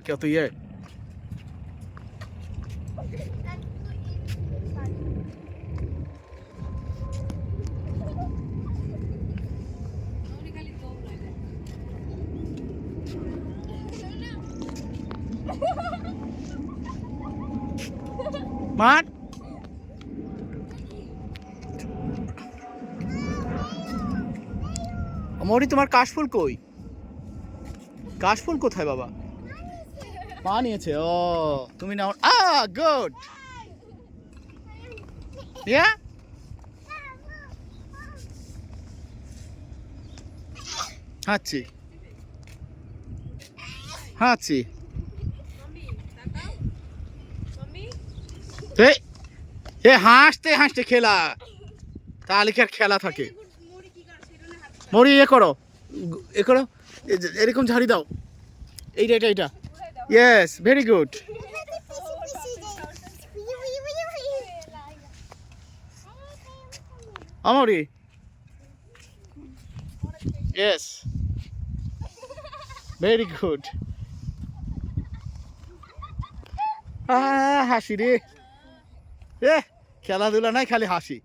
কত ইয়ে। মাঠ মরি, তোমার কাশফুল কই? কাশফুল কোথায় বাবা? পা নিয়েছে। ও তুমি নাও। গুড। ইয়া হাঁচি হাঁচি। এ হাসতে হাসতে খেলা, তাহলে কি আর খেলা থাকে? মরি এ করো, এ করো, এরকম ঝাড়ি দাও। এইটা এটা এটা। Yes, very good. আমরি, ইয়েস, ভেরি গুড। হাসি রে, এ খেলাধুলা নাই, খালি হাসি।